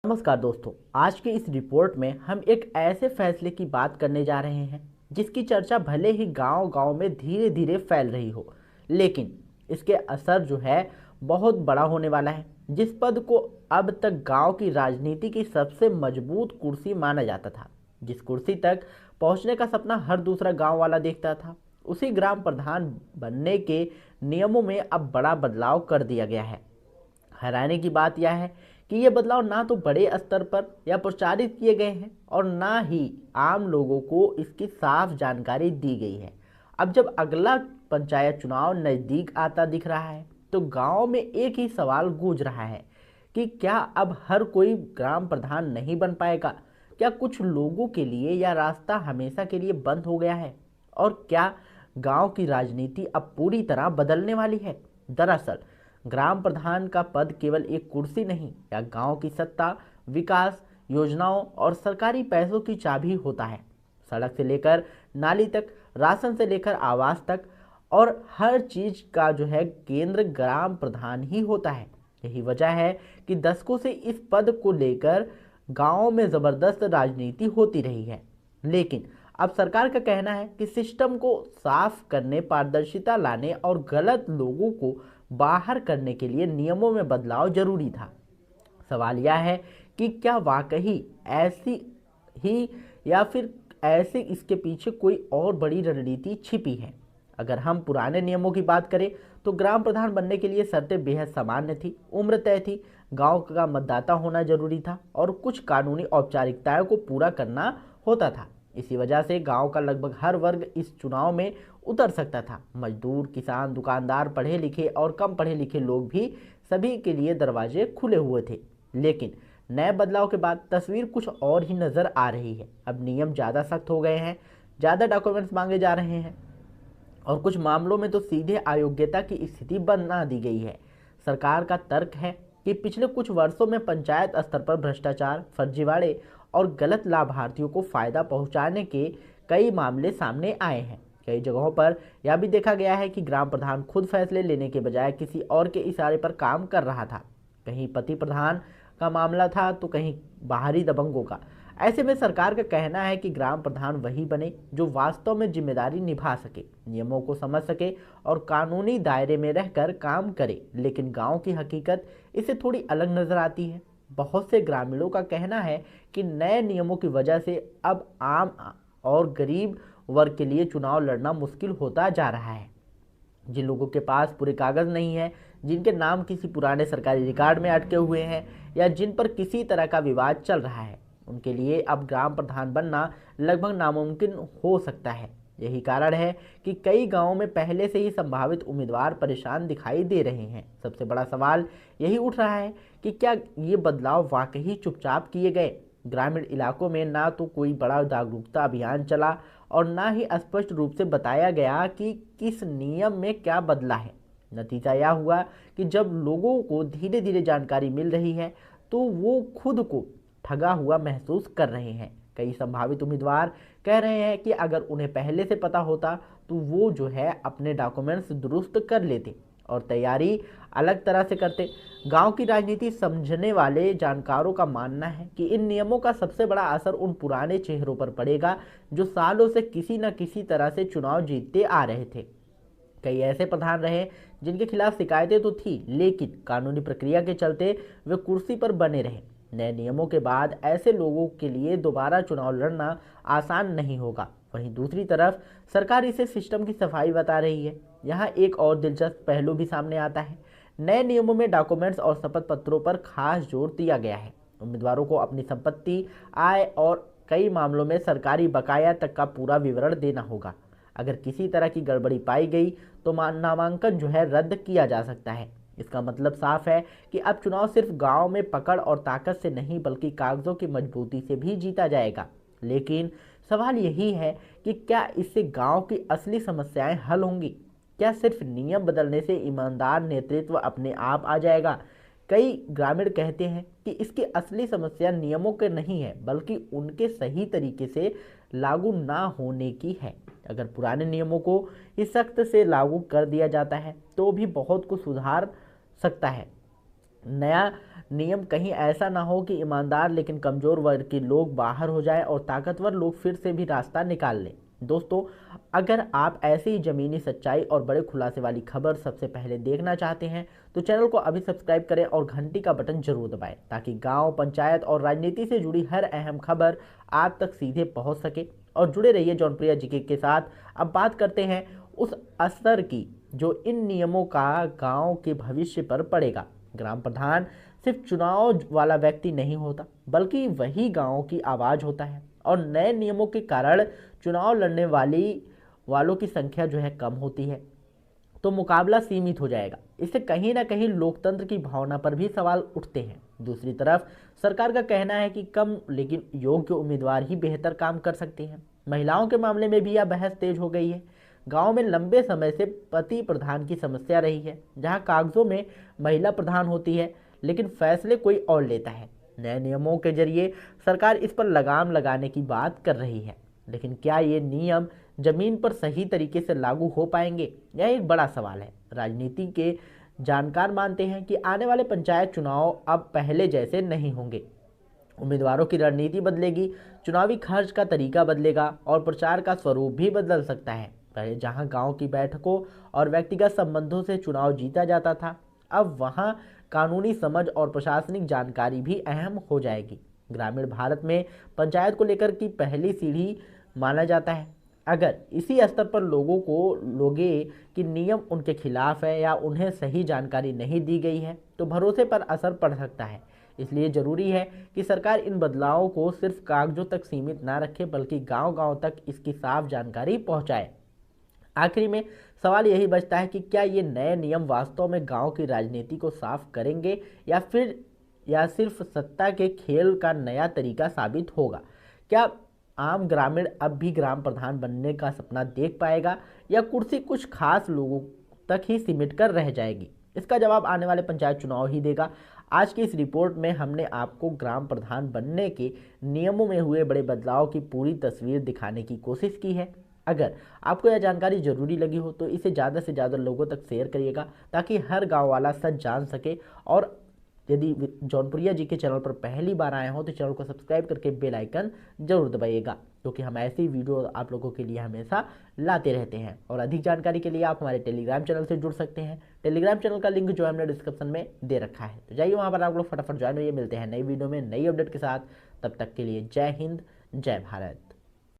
नमस्कार दोस्तों, आज की इस रिपोर्ट में हम एक ऐसे फैसले की बात करने जा रहे हैं जिसकी चर्चा भले ही गांव-गांव में धीरे धीरे फैल रही हो, लेकिन इसके असर जो है बहुत बड़ा होने वाला है। जिस पद को अब तक गांव की राजनीति की सबसे मजबूत कुर्सी माना जाता था, जिस कुर्सी तक पहुंचने का सपना हर दूसरा गांव वाला देखता था, उसी ग्राम प्रधान बनने के नियमों में अब बड़ा बदलाव कर दिया गया है। हैरानी की बात यह है कि ये बदलाव ना तो बड़े स्तर पर या प्रचारित किए गए हैं और ना ही आम लोगों को इसकी साफ जानकारी दी गई है। अब जब अगला पंचायत चुनाव नज़दीक आता दिख रहा है तो गांव में एक ही सवाल गूंज रहा है कि क्या अब हर कोई ग्राम प्रधान नहीं बन पाएगा? क्या कुछ लोगों के लिए यह रास्ता हमेशा के लिए बंद हो गया है? और क्या गांव की राजनीति अब पूरी तरह बदलने वाली है? दरअसल ग्राम प्रधान का पद केवल एक कुर्सी नहीं, या गांव की सत्ता, विकास योजनाओं और सरकारी पैसों की चाबी होता है। सड़क से लेकर नाली तक, राशन से लेकर आवास तक, और हर चीज का जो है केंद्र ग्राम प्रधान ही होता है। यही वजह है कि दशकों से इस पद को लेकर गांव में जबरदस्त राजनीति होती रही है। लेकिन अब सरकार का कहना है कि सिस्टम को साफ करने, पारदर्शिता लाने और गलत लोगों को बाहर करने के लिए नियमों में बदलाव जरूरी था। सवाल यह है कि क्या वाकई ऐसी ही, या फिर ऐसे इसके पीछे कोई और बड़ी रणनीति छिपी है? अगर हम पुराने नियमों की बात करें तो ग्राम प्रधान बनने के लिए शर्तें बेहद सामान्य थी। उम्र तय थी, गांव का मतदाता होना जरूरी था और कुछ कानूनी औपचारिकताओं को पूरा करना होता था। इसी वजह से गांव का लगभग हर वर्ग इस चुनाव में उतर सकता था। मजदूर, किसान, दुकानदार, पढ़े लिखे और कम पढ़े लिखे लोग भी, सभी के लिए दरवाजे खुले हुए थे। लेकिन नए बदलाव के बाद तस्वीर कुछ और ही नजर आ रही है। अब नियम ज़्यादा सख्त हो गए हैं, ज़्यादा डॉक्यूमेंट्स मांगे जा रहे हैं और कुछ मामलों में तो सीधे अयोग्यता की स्थिति बना दी गई है। सरकार का तर्क है कि पिछले कुछ वर्षों में पंचायत स्तर पर भ्रष्टाचार, फर्जीवाड़े और गलत लाभार्थियों को फायदा पहुंचाने के कई मामले सामने आए हैं। कई जगहों पर यह भी देखा गया है कि ग्राम प्रधान खुद फैसले लेने के बजाय किसी और के इशारे पर काम कर रहा था। कहीं पति प्रधान का मामला था तो कहीं बाहरी दबंगों का। ऐसे में सरकार का कहना है कि ग्राम प्रधान वही बने जो वास्तव में जिम्मेदारी निभा सके, नियमों को समझ सके और कानूनी दायरे में रहकर काम करे। लेकिन गांव की हकीकत इससे थोड़ी अलग नजर आती है। बहुत से ग्रामीणों का कहना है कि नए नियमों की वजह से अब आम और गरीब वर्ग के लिए चुनाव लड़ना मुश्किल होता जा रहा है। जिन लोगों के पास पूरे कागज नहीं है, जिनके नाम किसी पुराने सरकारी रिकॉर्ड में अटके हुए हैं या जिन पर किसी तरह का विवाद चल रहा है, उनके लिए अब ग्राम प्रधान बनना लगभग नामुमकिन हो सकता है। यही कारण है कि कई गांवों में पहले से ही संभावित उम्मीदवार परेशान दिखाई दे रहे हैं। सबसे बड़ा सवाल यही उठ रहा है कि क्या ये बदलाव वाकई चुपचाप किए गए? ग्रामीण इलाकों में ना तो कोई बड़ा जागरूकता अभियान चला और ना ही स्पष्ट रूप से बताया गया कि किस नियम में क्या बदला है। नतीजा यह हुआ कि जब लोगों को धीरे धीरे जानकारी मिल रही है तो वो खुद को ठगा हुआ महसूस कर रहे हैं। कई संभावित उम्मीदवार कह रहे हैं कि अगर उन्हें पहले से पता होता तो वो जो है अपने डॉक्यूमेंट्स दुरुस्त कर लेते और तैयारी अलग तरह से करते। गांव की राजनीति समझने वाले जानकारों का मानना है कि इन नियमों का सबसे बड़ा असर उन पुराने चेहरों पर पड़ेगा जो सालों से किसी न किसी तरह से चुनाव जीतते आ रहे थे। कई ऐसे प्रधान रहे जिनके खिलाफ शिकायतें तो थी, लेकिन कानूनी प्रक्रिया के चलते वे कुर्सी पर बने रहे। नए नियमों के बाद ऐसे लोगों के लिए दोबारा चुनाव लड़ना आसान नहीं होगा। वहीं दूसरी तरफ सरकार इसे सिस्टम की सफाई बता रही है। यहाँ एक और दिलचस्प पहलू भी सामने आता है। नए नियमों में डॉक्यूमेंट्स और शपथ पत्रों पर खास जोर दिया गया है। उम्मीदवारों को अपनी संपत्ति, आय और कई मामलों में सरकारी बकाया तक का पूरा विवरण देना होगा। अगर किसी तरह की गड़बड़ी पाई गई तो नामांकन जो है रद्द किया जा सकता है। इसका मतलब साफ है कि अब चुनाव सिर्फ गांव में पकड़ और ताकत से नहीं बल्कि कागजों की मजबूती से भी जीता जाएगा। लेकिन सवाल यही है कि क्या इससे गांव की असली समस्याएं हल होंगी? क्या सिर्फ नियम बदलने से ईमानदार नेतृत्व अपने आप आ जाएगा? कई ग्रामीण कहते हैं कि इसकी असली समस्या नियमों के नहीं है बल्कि उनके सही तरीके से लागू ना होने की है। अगर पुराने नियमों को इस सख्त से लागू कर दिया जाता है तो भी बहुत कुछ सुधार सकता है। नया नियम कहीं ऐसा ना हो कि ईमानदार लेकिन कमज़ोर वर्ग के लोग बाहर हो जाए और ताकतवर लोग फिर से भी रास्ता निकाल लें। दोस्तों, अगर आप ऐसी ही ज़मीनी सच्चाई और बड़े खुलासे वाली खबर सबसे पहले देखना चाहते हैं तो चैनल को अभी सब्सक्राइब करें और घंटी का बटन जरूर दबाएं ताकि गांव, पंचायत और राजनीति से जुड़ी हर अहम खबर आप तक सीधे पहुंच सके। और जुड़े रहिए जौनप्रिया जी के साथ। अब बात करते हैं उस असर की जो इन नियमों का गांव के भविष्य पर पड़ेगा। ग्राम प्रधान सिर्फ चुनाव वाला व्यक्ति नहीं होता, बल्कि वही गांव की आवाज़ होता है। और नए नियमों के कारण चुनाव लड़ने वालों की संख्या जो है कम होती है, तो मुकाबला सीमित हो जाएगा। इससे कहीं ना कहीं लोकतंत्र की भावना पर भी सवाल उठते हैं। दूसरी तरफ सरकार का कहना है कि कम लेकिन योग्य उम्मीदवार ही बेहतर काम कर सकते हैं। महिलाओं के मामले में भी यह बहस तेज हो गई है। गांव में लंबे समय से पति प्रधान की समस्या रही है, जहां कागजों में महिला प्रधान होती है लेकिन फैसले कोई और लेता है। नए नियमों के जरिए सरकार इस पर लगाम लगाने की बात कर रही है, लेकिन क्या ये नियम जमीन पर सही तरीके से लागू हो पाएंगे, यह एक बड़ा सवाल है। राजनीति के जानकार मानते हैं कि आने वाले पंचायत चुनाव अब पहले जैसे नहीं होंगे। उम्मीदवारों की रणनीति बदलेगी, चुनावी खर्च का तरीका बदलेगा और प्रचार का स्वरूप भी बदल सकता है। पहले जहां गांव की बैठकों और व्यक्तिगत संबंधों से चुनाव जीता जाता था, अब वहां कानूनी समझ और प्रशासनिक जानकारी भी अहम हो जाएगी। ग्रामीण भारत में पंचायत को लेकर की पहली सीढ़ी माना जाता है। अगर इसी स्तर पर लोगों को लोगे कि नियम उनके खिलाफ है या उन्हें सही जानकारी नहीं दी गई है, तो भरोसे पर असर पड़ सकता है। इसलिए जरूरी है कि सरकार इन बदलावों को सिर्फ कागजों तक सीमित ना रखे, बल्कि गांव-गांव तक इसकी साफ जानकारी पहुंचाए। आखिरी में सवाल यही बचता है कि क्या ये नए नियम वास्तव में गांव की राजनीति को साफ करेंगे या सिर्फ सत्ता के खेल का नया तरीका साबित होगा। क्या आम ग्रामीण अब भी ग्राम प्रधान बनने का सपना देख पाएगा या कुर्सी कुछ खास लोगों तक ही सिमट कर रह जाएगी? इसका जवाब आने वाले पंचायत चुनाव ही देगा। आज की इस रिपोर्ट में हमने आपको ग्राम प्रधान बनने के नियमों में हुए बड़े बदलाव की पूरी तस्वीर दिखाने की कोशिश की है। अगर आपको यह जानकारी जरूरी लगी हो तो इसे ज़्यादा से ज़्यादा लोगों तक शेयर करिएगा ताकि हर गांव वाला सच जान सके। और यदि जौनपुरिया जी के चैनल पर पहली बार आए हो तो चैनल को सब्सक्राइब करके बेल आइकन जरूर दबाइएगा, क्योंकि हम ऐसी वीडियो आप लोगों के लिए हमेशा लाते रहते हैं। और अधिक जानकारी के लिए आप हमारे टेलीग्राम चैनल से जुड़ सकते हैं। टेलीग्राम चैनल का लिंक जो हमने डिस्क्रिप्शन में दे रखा है, तो जाइए वहाँ पर आप लोग फटाफट ज्वाइन होइए। मिलते हैं नई वीडियो में नई अपडेट के साथ। तब तक के लिए जय हिंद, जय भारत।